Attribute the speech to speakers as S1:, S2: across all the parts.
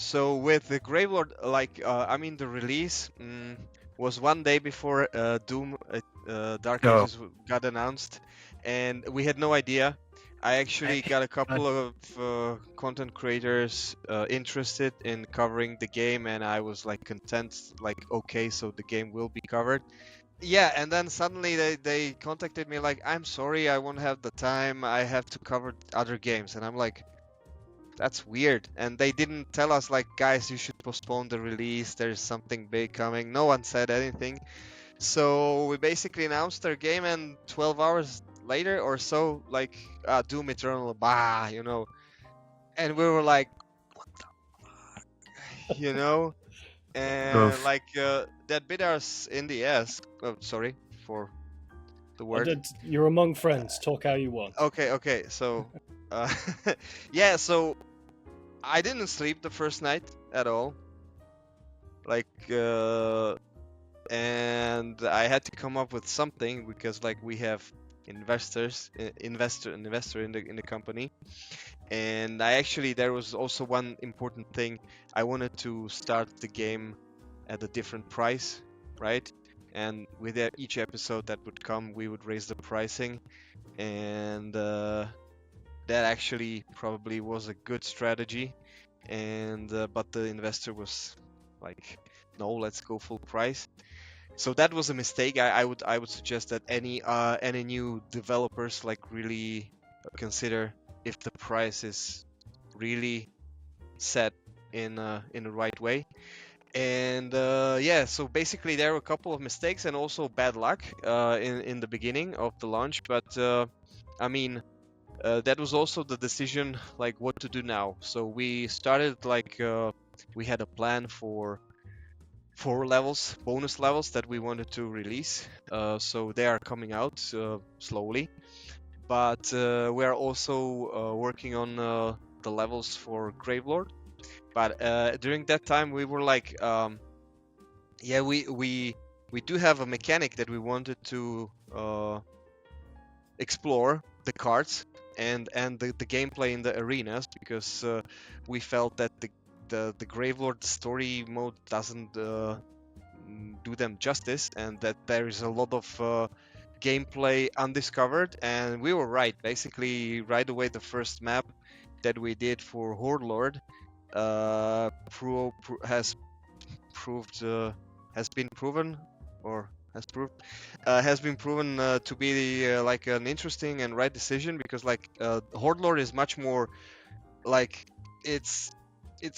S1: So with the Gravelord, the release was one day before Doom Dark
S2: Oh.
S1: Ages got announced, and we had no idea. I actually got a couple of content creators interested in covering the game, and I was like content, like okay, so the game will be covered. Yeah, and then suddenly they contacted me like, I'm sorry, I won't have the time. I have to cover other games, and I'm like, that's weird. And they didn't tell us like, guys, you should postpone the release. There's something big coming. No one said anything. So we basically announced their game, and 12 hours later or so, like, Doom Eternal, bah, And we were like, what the fuck, And like that bit us in the ass. Oh, sorry for the word.
S3: You're among friends. Talk how you want.
S1: Okay. So, uh, yeah. So I didn't sleep the first night at all. Like, and I had to come up with something because like we have investor in the company, and there was also one important thing. I wanted to start the game at a different price, right? And with each episode that would come, we would raise the pricing, and that actually probably was a good strategy. And but the investor was like, no, let's go full price. So that was a mistake. I would suggest that any new developers like really consider if the price is really set in the right way. And so basically there were a couple of mistakes and also bad luck in the beginning of the launch. But that was also the decision, like what to do now. So we started we had a plan for 4 levels, bonus levels that we wanted to release. So they are coming out slowly. But we are also working on the levels for Gravelord. But during that time, we were like, we do have a mechanic that we wanted to explore, the cards and the gameplay in the arenas, because we felt that the Gravelord story mode doesn't do them justice, and that there is a lot of gameplay undiscovered. And we were right. Basically, right away, the first map that we did for Horde Lord has been proven to be like an interesting and right decision, because like Horde Lord is much more like it's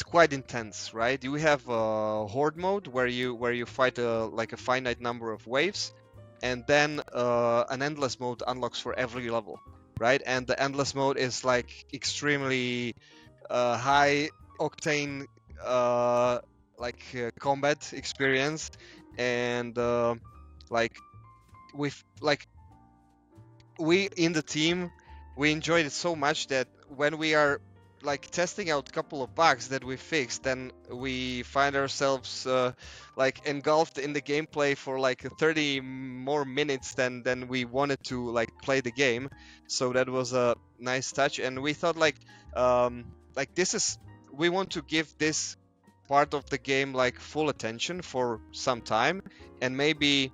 S1: quite intense, right? You have a horde mode where you fight like a finite number of waves, and then an endless mode unlocks for every level, right? And the endless mode is like extremely high octane combat experience, and we in the team, we enjoyed it so much that when we are like testing out a couple of bugs that we fixed, then we find ourselves like engulfed in the gameplay for like 30 more minutes than we wanted to like play the game. So that was a nice touch, and we thought we want to give this part of the game like full attention for some time, and maybe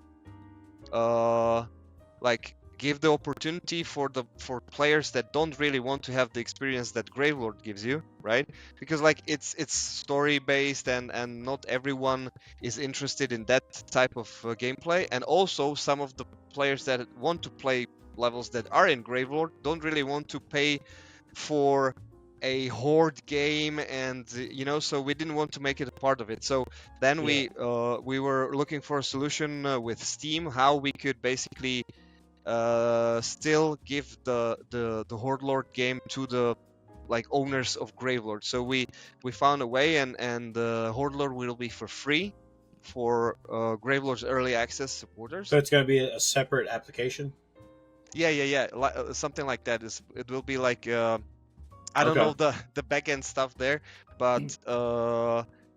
S1: give the opportunity for players that don't really want to have the experience that Gravelord gives you, right? Because like it's story based, and not everyone is interested in that type of gameplay. And also some of the players that want to play levels that are in Gravelord don't really want to pay for a horde game, and so we didn't want to make it a part of it. So then we were looking for a solution with Steam, how we could basically still give the Horde Lord game to the like owners of Gravelord. So we found a way, and Horde Lord will be for free for Gravelord's early access supporters.
S2: So it's going to be a separate application?
S1: Yeah. Something like that. It will be like I don't know the backend stuff there, but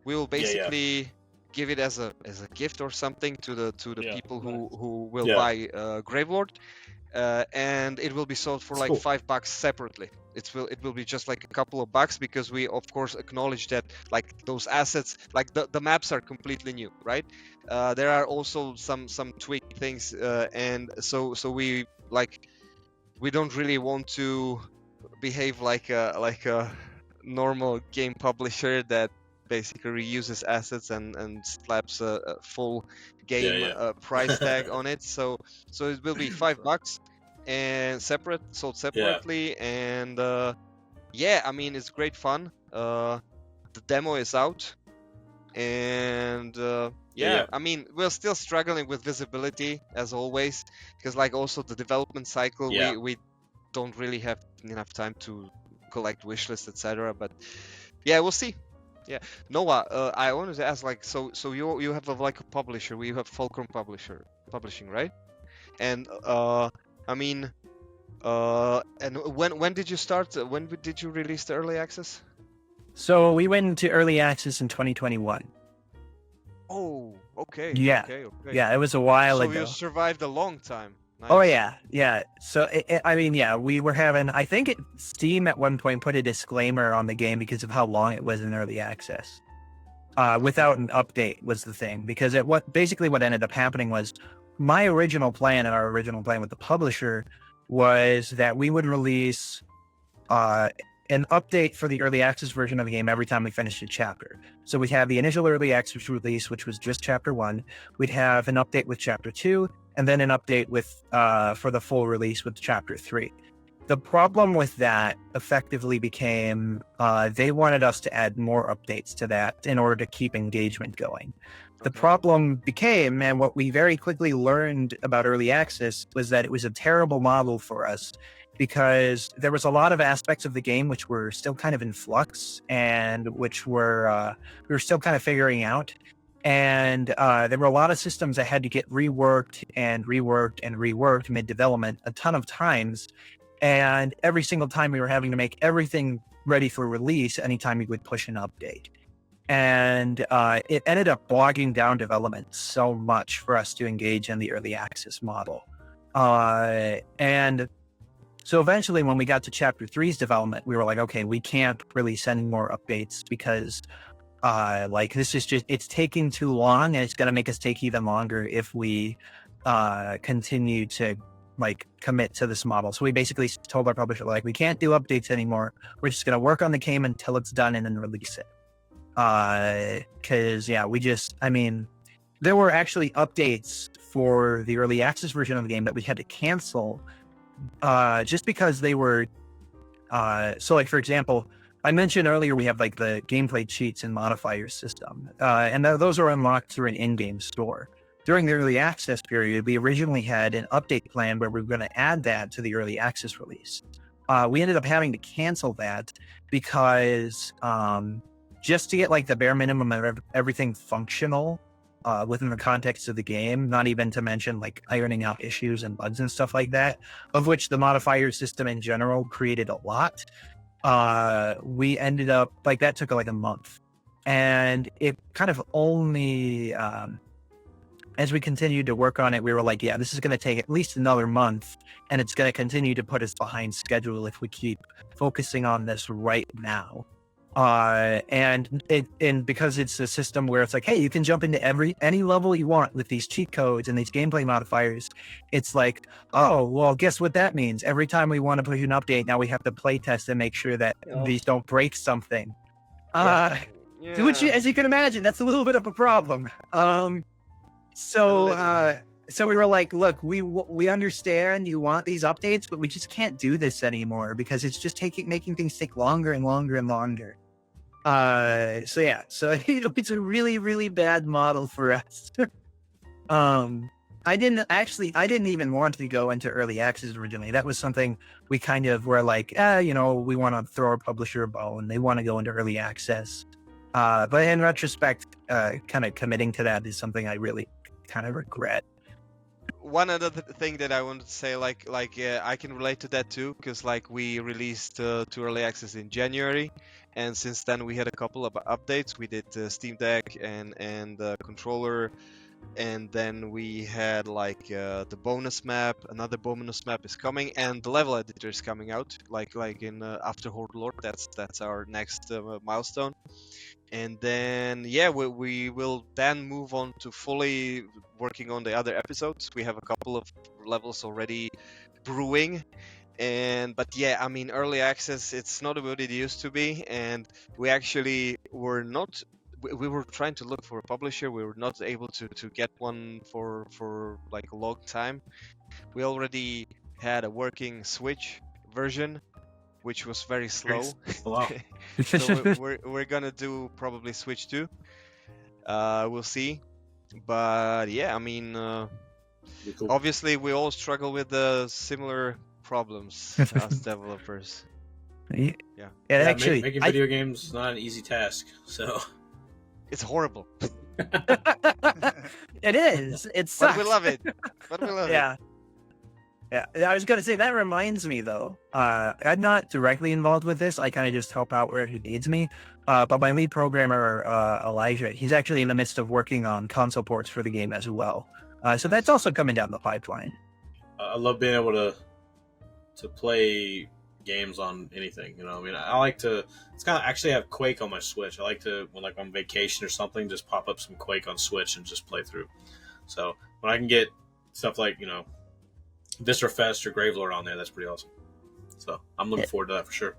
S1: we will basically give it as a gift or something to the people who will buy Gravelord, and it will be sold for like $5 separately. it will be just like a couple of bucks, because we of course acknowledge that like those assets, like the maps are completely new, right? There are also some tweaked things, and so we like, we don't really want to behave like a normal game publisher that basically reuses assets and slaps a full game
S2: Yeah.
S1: price tag on it. So it will be $5 and sold
S2: Yeah.
S1: separately. And yeah, I mean, it's great fun. The demo is out, and
S2: Yeah.
S1: I mean, we're still struggling with visibility as always, because like also the development cycle,
S2: Yeah.
S1: we don't really have enough time to collect wish lists, etc. But yeah, we'll see. Yeah, Noah, I wanted to ask, like, so you have like a publisher, you have Fulcrum Publishing, right? And I mean, and when did you start? When did you release the early access?
S4: So we went into early access in 2021.
S1: Oh, okay.
S4: Yeah.
S1: Okay.
S4: Yeah, it was a while
S1: So
S4: ago.
S1: you survived a long time. Nice.
S4: Oh yeah. So I mean, yeah, we were having. I think Steam at one point put a disclaimer on the game because of how long it was in early access. Without an update was the thing, because what ended up happening was my original plan and our original plan with the publisher was that we would release an update for the early access version of the game every time we finished a chapter. So we'd have the initial early access release, which was just chapter 1. We'd have an update with chapter 2, and then an update with for the full release with chapter 3. The problem with that effectively became they wanted us to add more updates to that in order to keep engagement going. The problem became, and what we very quickly learned about early access, was that it was a terrible model for us, because there was a lot of aspects of the game which were still kind of in flux and which were we were still kind of figuring out. And there were a lot of systems that had to get reworked mid-development a ton of times. And every single time we were having to make everything ready for release anytime we would push an update. And it ended up bogging down development so much for us to engage in the early access model. And so eventually when we got to chapter 3's development, we were like, okay, we can't release any more updates because like this is just, it's taking too long, and it's going to make us take even longer if we continue to like commit to this model. So we basically told our publisher, like, we can't do updates anymore. We're just going to work on the game until it's done and then release it. Because there were actually updates for the early access version of the game that we had to cancel just because they were so like, for example, I mentioned earlier we have like the gameplay cheats and modifiers system, and those are unlocked through an in-game store. During the early access period, we originally had an update plan where we were going to add that to the early access release. We ended up having to cancel that because just to get like the bare minimum of everything functional within the context of the game, not even to mention like ironing out issues and bugs and stuff like that, of which the modifier system in general created a lot. We ended up like, that took like a month, and it kind of only as we continued to work on it, we were like, yeah, this is going to take at least another month, and it's going to continue to put us behind schedule if we keep focusing on this right now. And because it's a system where it's like, hey, you can jump into any level you want with these cheat codes and these gameplay modifiers. It's like, oh, well, guess what that means? Every time we want to push an update, now we have to play test and make sure that these don't break something. Which, as you can imagine, that's a little bit of a problem. So we were like, look, we understand you want these updates, but we just can't do this anymore because it's just making things take longer and longer and longer. So it's a really, really bad model for us. I didn't even want to go into early access originally. That was something we kind of were like, we want to throw our publisher a bone. They want to go into early access. But in retrospect, kind of committing to that is something I really kind of regret.
S1: One other thing that I wanted to say, I can relate to that too, because like we released to early access in January, and since then we had a couple of updates. We did Steam Deck and controller and then we had like the bonus map. Another bonus map is coming, and the level editor is coming out. Like in after Horde Lord, that's our next milestone. And then yeah, we will then move on to fully working on the other episodes. We have a couple of levels already brewing. But yeah, I mean, early access, it's not what it used to be, and we actually were not. We were trying to look for a publisher. We were not able to get one for like a long time. We already had a working Switch version, which was very slow.
S2: Wow.
S1: So we're gonna do probably Switch 2. We'll see. But yeah, I mean,
S2: Be cool.
S1: obviously we all struggle with the similar problems as developers.
S4: Yeah,
S1: Yeah.
S4: actually,
S2: making video games is not an easy task. So
S1: It's horrible,
S4: it is. It
S1: but
S4: sucks.
S1: we love it. But we love it.
S4: Yeah. Yeah, I was gonna say that reminds me though. I'm not directly involved with this. I kind of just help out where it needs me. But my lead programmer, Elijah, he's actually in the midst of working on console ports for the game as well. So that's also coming down the pipeline.
S2: I love being able to play games on anything. You know, I mean, I like to. It's kind of actually have Quake on my Switch. I like to when like on vacation or something, just pop up some Quake on Switch and just play through. So when I can get stuff like Viscerafest or Gravelord on there, that's pretty awesome. So I'm looking forward to that for sure.